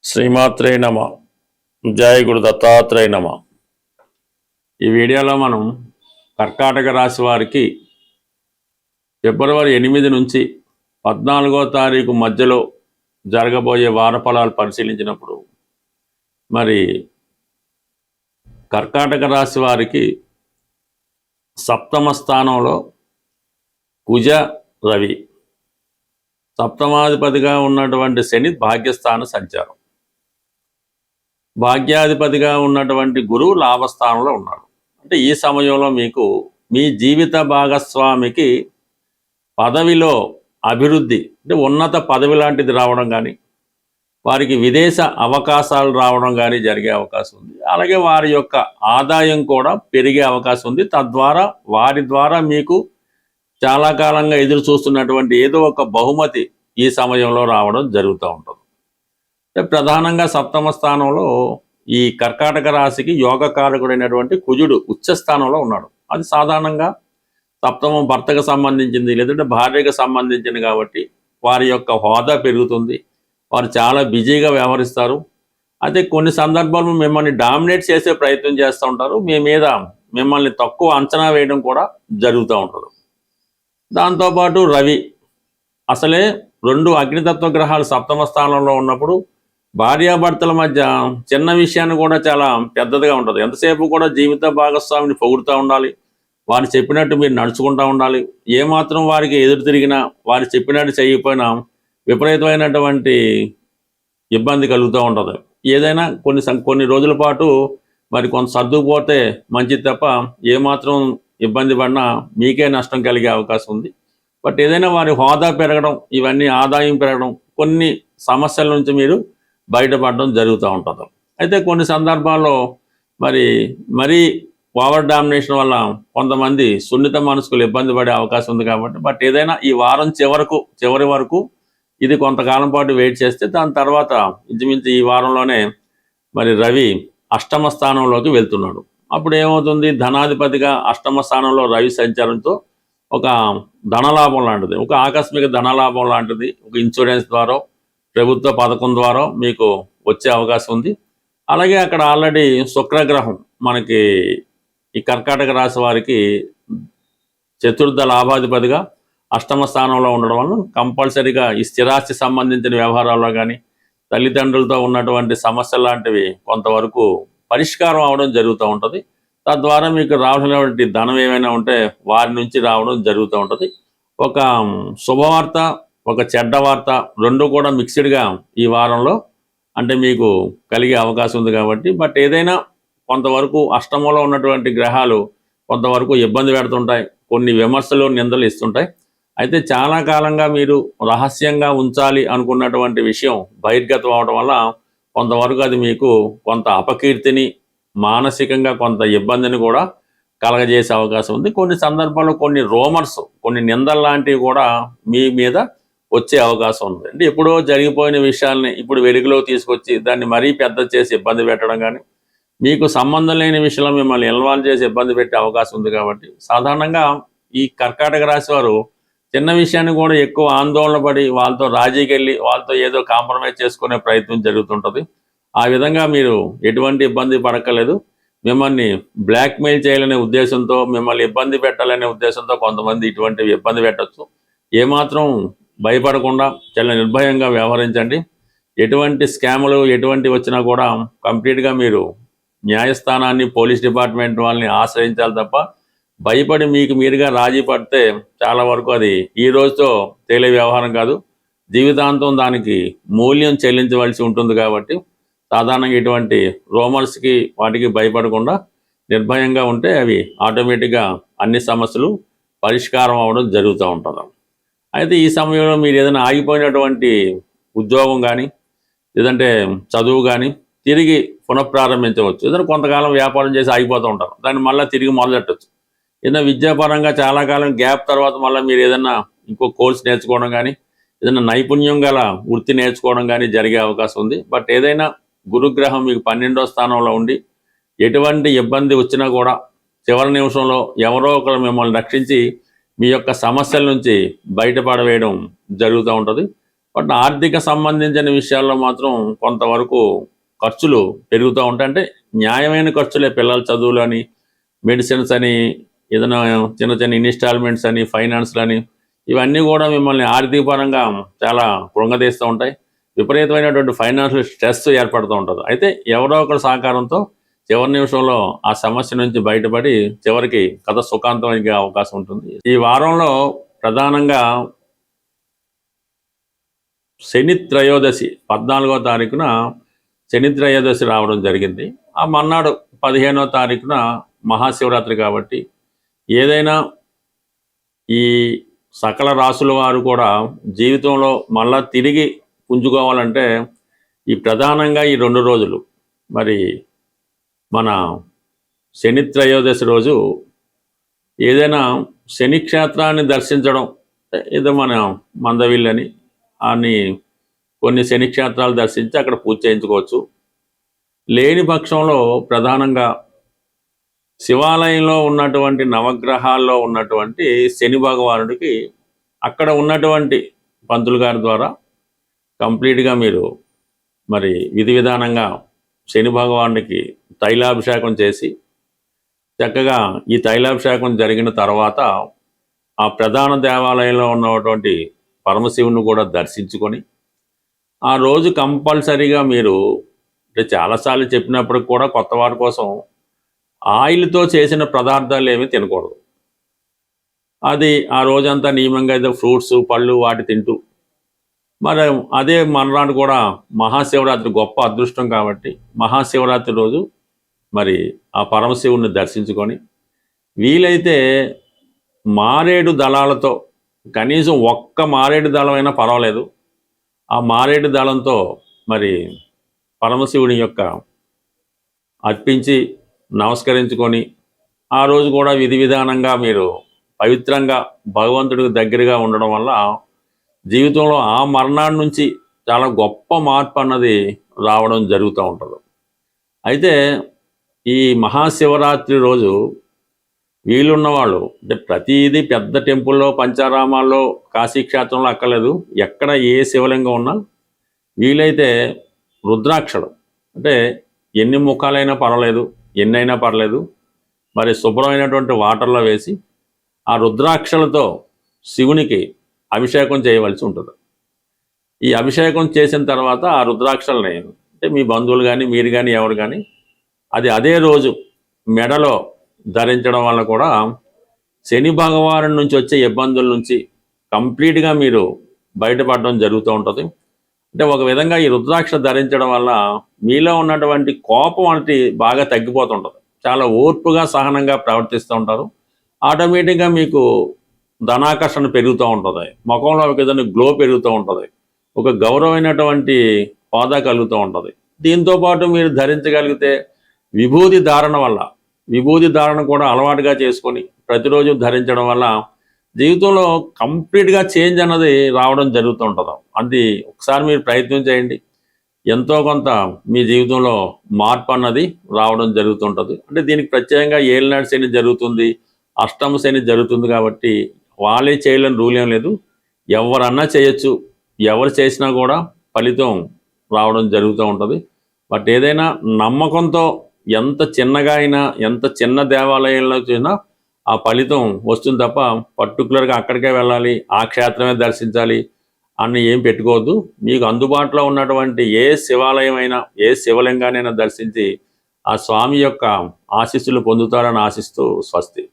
శ్రీమాత్రే నమ. జయ గురు దత్తాత్రేయ నమ. ఈ వీడియోలో మనం కర్కాటక రాశి వారికి ఫిబ్రవరి 8 నుంచి 14వ తారీఖు మధ్యలో జరగబోయే వార ఫలాలు పరిశీలించినప్పుడు మరి కర్కాటక రాశి వారికి సప్తమ స్థానంలో కుజ రవి, సప్తమాధిపతిగా ఉన్నటువంటి శని భాగ్యస్థాన సంచారం, భాగ్యాధిపతిగా ఉన్నటువంటి గురువు లాభస్థానంలో ఉన్నాడు. అంటే ఈ సమయంలో మీకు మీ జీవిత భాగస్వామికి పదవిలో అభివృద్ధి, అంటే ఉన్నత పదవి లాంటిది రావడం కానీ, వారికి విదేశ అవకాశాలు రావడం కానీ జరిగే అవకాశం ఉంది. అలాగే వారి యొక్క ఆదాయం కూడా పెరిగే అవకాశం ఉంది. తద్వారా వారి ద్వారా మీకు చాలా కాలంగా ఎదురు చూస్తున్నటువంటి ఏదో ఒక బహుమతి ఈ సమయంలో రావడం జరుగుతూ ఉంటుంది. ప్రధానంగా సప్తమ స్థానంలో ఈ కర్కాటక రాశికి యోగకారకుడైనటువంటి కుజుడు ఉచ్చ స్థానంలో ఉన్నాడు. అది సాధారణంగా సప్తమం భర్తకు సంబంధించింది, లేదంటే భార్యకు సంబంధించింది కాబట్టి వారి యొక్క హోదా పెరుగుతుంది. వారు చాలా బిజీగా వ్యవహరిస్తారు. అయితే కొన్ని సందర్భాల్లో మిమ్మల్ని డామినేట్ చేసే ప్రయత్నం చేస్తూ ఉంటారు. మీ మీద మిమ్మల్ని తక్కువ అంచనా వేయడం కూడా జరుగుతూ ఉంటుంది. దాంతోపాటు రవి, అసలే 2 అగ్నితత్వ గ్రహాలు సప్తమ స్థానంలో ఉన్నప్పుడు భార్యాభర్తల మధ్య చిన్న విషయాన్ని కూడా చాలా పెద్దదిగా ఉంటుంది. ఎంతసేపు కూడా జీవిత భాగస్వామిని పొగుడుతూ ఉండాలి, వారు చెప్పినట్టు మీరు నడుచుకుంటూ ఉండాలి. ఏమాత్రం వారికి ఎదురు తిరిగినా, వారు చెప్పినట్టు చేయకపోయినా విపరీతమైనటువంటి ఇబ్బంది కలుగుతూ ఉంటుంది. ఏదైనా కొన్ని రోజుల పాటు మరి కొంత సర్దుకుపోతే మంచిది తప్ప ఏమాత్రం ఇబ్బంది పడినా మీకే నష్టం కలిగే అవకాశం ఉంది. బట్ ఏదైనా వారి హోదా పెరగడం, ఇవన్నీ ఆదాయం పెరగడం, కొన్ని సమస్యల నుంచి మీరు బయటపడడం జరుగుతూ ఉంటుంది. అయితే కొన్ని సందర్భాల్లో మరీ ఓవర్ డామినేషన్ వల్ల కొంతమంది సున్నిత మనసుకులు ఇబ్బంది పడే అవకాశం ఉంది. కాబట్టి బట్ ఏదైనా ఈ వారం చివరి వరకు ఇది కొంతకాలం పాటు వెయిట్ చేస్తే దాని తర్వాత ఇంచుమించు ఈ వారంలోనే మరి రవి అష్టమ స్థానంలోకి వెళ్తున్నాడు. అప్పుడు ఏమవుతుంది, ధనాధిపతిగా అష్టమ స్థానంలో రవి సంచారంతో ఒక ధనలాభం లాంటిది, ఒక ఆకస్మిక ధనలాభం లాంటిది, ఒక ఇన్సూరెన్స్ ద్వారా, ప్రభుత్వ పథకం ద్వారా మీకు వచ్చే అవకాశం ఉంది. అలాగే అక్కడ ఆల్రెడీ శుక్రగ్రహం మనకి ఈ కర్కాటక రాశి వారికి చతుర్థ లాభాధిపతిగా అష్టమ స్థానంలో ఉండడం వల్ల కంపల్సరీగా ఈ స్థిరాస్తి సంబంధించిన వ్యవహారాల్లో కానీ, తల్లిదండ్రులతో ఉన్నటువంటి సమస్యలు లాంటివి కొంతవరకు పరిష్కారం అవడం జరుగుతూ ఉంటుంది. తద్వారా మీకు రావాల్సినటువంటి ధనం ఏమైనా ఉంటే వారి నుంచి రావడం జరుగుతూ ఉంటుంది. ఒక శుభవార్త, ఒక చెడ్డ వార్త, 2 కూడా మిక్స్డ్గా ఈ వారంలో అంటే మీకు కలిగే అవకాశం ఉంది. కాబట్టి బట్ ఏదైనా కొంతవరకు అష్టమంలో ఉన్నటువంటి గ్రహాలు కొంతవరకు ఇబ్బంది పెడుతుంటాయి, కొన్ని విమర్శలు నిందలు ఇస్తుంటాయి. అయితే చాలా కాలంగా మీరు రహస్యంగా ఉంచాలి అనుకున్నటువంటి విషయం బహిర్గతం అవడం వల్ల కొంతవరకు అది మీకు కొంత అపకీర్తిని, మానసికంగా కొంత ఇబ్బందిని కూడా కలగజేసే అవకాశం ఉంది. కొన్ని సందర్భాల్లో కొన్ని రూమర్స్, కొన్ని నిందలు లాంటివి కూడా మీ మీద వచ్చే అవకాశం ఉంది. అంటే ఎప్పుడో జరిగిపోయిన విషయాల్ని ఇప్పుడు వెలుగులో తీసుకొచ్చి దాన్ని మరీ పెద్ద చేసి ఇబ్బంది పెట్టడం కానీ, మీకు సంబంధం లేని విషయంలో మిమ్మల్ని ఇన్వాల్వ్ చేసి ఇబ్బంది పెట్టే అవకాశం ఉంది. కాబట్టి సాధారణంగా ఈ కర్కాటక రాశి వారు చిన్న విషయాన్ని కూడా ఎక్కువ ఆందోళన పడి వాళ్ళతో రాజీకి వెళ్ళి వాళ్ళతో ఏదో కాంప్రమైజ్ చేసుకునే ప్రయత్నం జరుగుతుంటుంది. ఆ విధంగా మీరు ఎటువంటి ఇబ్బంది పడక్కలేదు. మిమ్మల్ని బ్లాక్మెయిల్ చేయాలనే ఉద్దేశంతో, మిమ్మల్ని ఇబ్బంది పెట్టాలనే ఉద్దేశంతో కొంతమంది ఇటువంటివి ఇబ్బంది పెట్టచ్చు. ఏమాత్రం భయపడకుండా చాలా నిర్భయంగా వ్యవహరించండి. ఎటువంటి స్కాములు ఎటువంటి వచ్చినా కూడా కంప్లీట్గా మీరు న్యాయస్థానాన్ని, పోలీస్ డిపార్ట్మెంట్ వాళ్ళని ఆశ్రయించాలి తప్ప భయపడి మీకు మీరుగా రాజీ పడితే చాలా వరకు అది ఈ రోజుతో తేలే వ్యవహారం కాదు. జీవితాంతం దానికి మూల్యం చెల్లించవలసి ఉంటుంది. కాబట్టి సాధారణంగా ఇటువంటి రూమర్స్కి వాటికి భయపడకుండా నిర్భయంగా ఉంటే అవి ఆటోమేటిక్గా అన్ని సమస్యలు పరిష్కారం అవ్వడం జరుగుతూ ఉంటుంది. అయితే ఈ సమయంలో మీరు ఏదైనా ఆగిపోయినటువంటి ఉద్యోగం కానీ, లేదంటే చదువు కానీ తిరిగి పునఃప్రారంభించవచ్చు. ఏదైనా కొంతకాలం వ్యాపారం చేసి ఆగిపోతూ ఉంటారు, దాన్ని మళ్ళీ తిరిగి మొదలెట్టచ్చు. ఏదైనా విద్యాపరంగా చాలా కాలం గ్యాప్ తర్వాత మళ్ళీ మీరు ఏదైనా ఇంకో కోర్స్ నేర్చుకోవడం కానీ, ఏదైనా నైపుణ్యం గల వృత్తి నేర్చుకోవడం కానీ జరిగే అవకాశం ఉంది. బట్ ఏదైనా గురుగ్రహం మీకు 12వ స్థానంలో ఉండి ఎటువంటి ఇబ్బంది వచ్చినా కూడా చివరి నిమిషంలో ఎవరో ఒకరు మిమ్మల్ని రక్షించి మీ యొక్క సమస్యల నుంచి బయటపడవేయడం జరుగుతూ ఉంటుంది. బట్ ఆర్థిక సంబంధించిన విషయాల్లో మాత్రం కొంతవరకు ఖర్చులు పెరుగుతూ ఉంటాయి. అంటే న్యాయమైన ఖర్చులే, పిల్లల చదువులు అని, మెడిసిన్స్ అని, ఏదైనా చిన్న చిన్న ఇన్స్టాల్మెంట్స్ అని, ఫైనాన్స్లు అని, ఇవన్నీ కూడా మిమ్మల్ని ఆర్థిక పరంగా చాలా కృంగదీస్తూ ఉంటాయి. విపరీతమైనటువంటి ఫైనాన్షియల్ స్ట్రెస్ ఏర్పడుతూ ఉంటుంది. అయితే ఎవరో ఒకరి సహకారంతో చివరి నిమిషంలో ఆ సమస్య నుంచి బయటపడి చివరికి కథ సుఖాంతం అయ్యే అవకాశం ఉంటుంది. ఈ వారంలో ప్రధానంగా శని త్రయోదశి 14వ తారీఖున శని త్రయోదశి రావడం జరిగింది. ఆ మన్నాడు 15వ తారీఖున మహాశివరాత్రి కాబట్టి ఏదైనా ఈ సకల రాసుల వారు కూడా జీవితంలో మళ్ళా తిరిగి పుంజుకోవాలంటే ఈ ప్రధానంగా ఈ 2 రోజులు మరి మన శని త్రయోదశి రోజు ఏదైనా శని క్షేత్రాన్ని దర్శించడం, ఏదో మన మందవిల్లని అని కొన్ని శని క్షేత్రాలు దర్శించి అక్కడ పూజ చేయించుకోవచ్చు. లేని పక్షంలో ప్రధానంగా శివాలయంలో ఉన్నటువంటి నవగ్రహాల్లో ఉన్నటువంటి శని భగవానుడికి అక్కడ ఉన్నటువంటి పంతులు గారి ద్వారా కంప్లీట్గా మీరు మరి విధి విధానంగా శని భగవానుడికి తైలాభిషేకం చేసి చక్కగా ఈ తైలాభిషేకం జరిగిన తర్వాత ఆ ప్రధాన దేవాలయంలో ఉన్నటువంటి పరమశివుని కూడా దర్శించుకొని ఆ రోజు కంపల్సరీగా మీరు అంటే చాలాసార్లు చెప్పినప్పటికి కూడా కొత్త వారి కోసం ఆయిల్తో చేసిన పదార్థాలు ఏమీ తినకూడదు. అది ఆ రోజంతా నియమంగా ఏదో ఫ్రూట్స్ పళ్ళు వాటి తింటూ మరి అదే మర్నాడు కూడా మహాశివరాత్రి గొప్ప అదృష్టం కాబట్టి మహాశివరాత్రి రోజు మరి ఆ పరమశివుని దర్శించుకొని వీలైతే మారేడు దళాలతో కనీసం ఒక్క మారేడు దళమైనా పర్వాలేదు, ఆ మారేడు దళంతో మరి పరమశివుని యొక్క అర్పించి నమస్కరించుకొని ఆ రోజు కూడా విధి విధానంగా మీరు పవిత్రంగా భగవంతుడికి దగ్గరగా ఉండడం వల్ల జీవితంలో ఆ మరణాన్ని నుంచి చాలా గొప్ప మార్పు అన్నది రావడం జరుగుతూ ఉంటుంది. అయితే ఈ మహాశివరాత్రి రోజు వీలున్న వాళ్ళు అంటే ప్రతిదీ పెద్ద టెంపుల్లో పంచారామాల్లో కాశీక్షేత్రంలో అక్కర్లేదు, ఎక్కడ ఏ శివలింగం ఉన్నా వీలైతే రుద్రాక్షలు అంటే ఎన్ని ముఖాలైనా పర్వాలేదు, ఎన్నైనా పర్లేదు, మరి శుభ్రమైనటువంటి వాటర్లో వేసి ఆ రుద్రాక్షలతో శివునికి అభిషేకం చేయవలసి ఉంటుంది. ఈ అభిషేకం చేసిన తర్వాత ఆ రుద్రాక్షల్ని అంటే మీ బంధువులు కానీ మీరు కానీ ఎవరు కానీ అది అదే రోజు మెడలో ధరించడం వల్ల కూడా శని భగవాను నుంచి వచ్చే ఇబ్బందుల నుంచి కంప్లీట్గా మీరు బయటపడడం జరుగుతూ ఉంటుంది. అంటే ఒక విధంగా ఈ రుద్రాక్ష ధరించడం వల్ల మీలో ఉన్నటువంటి కోపం అంటే బాగా తగ్గిపోతుంటుంది. చాలా ఓర్పుగా సహనంగా ప్రవర్తిస్తూ ఉంటారు. ఆటోమేటిక్గా మీకు ధనాకర్షణ పెరుగుతూ ఉంటుంది, ముఖంలో ఒక విధంగా గ్లో పెరుగుతూ ఉంటుంది, ఒక గౌరవమైనటువంటి హోదా కలుగుతూ ఉంటుంది. దీంతోపాటు మీరు ధరించగలిగితే విభూతి ధారణ వల్ల విభూతి ధారణ కూడా అలవాటుగా చేసుకొని ప్రతిరోజు ధరించడం వల్ల జీవితంలో కంప్లీట్గా చేంజ్ అన్నది రావడం జరుగుతూ ఉంటుంది. అది ఒకసారి మీరు ప్రయత్నం చేయండి, ఎంతో కొంత మీ జీవితంలో మార్పు అన్నది రావడం జరుగుతుంటుంది. అంటే దీనికి ప్రత్యేకంగా ఏలినాడు శని జరుగుతుంది, అష్టమ శని జరుగుతుంది కాబట్టి వాళ్ళే చేయలేని రూల్ ఏం లేదు, ఎవరన్నా చేయొచ్చు, ఎవరు చేసినా కూడా ఫలితం రావడం జరుగుతూ ఉంటుంది. బట్ ఏదైనా నమ్మకంతో ఎంత చిన్నగా అయినా ఎంత చిన్న దేవాలయంలో చూసినా ఆ ఫలితం వస్తుంది తప్ప పర్టికులర్గా అక్కడికే వెళ్ళాలి, ఆ క్షేత్రమే దర్శించాలి అని ఏం పెట్టుకోవద్దు. మీకు అందుబాటులో ఉన్నటువంటి ఏ శివాలయం అయినా ఏ శివలింగానైనా దర్శించి ఆ స్వామి యొక్క ఆశీస్సులు పొందుతారని ఆశిస్తూ స్వస్తి.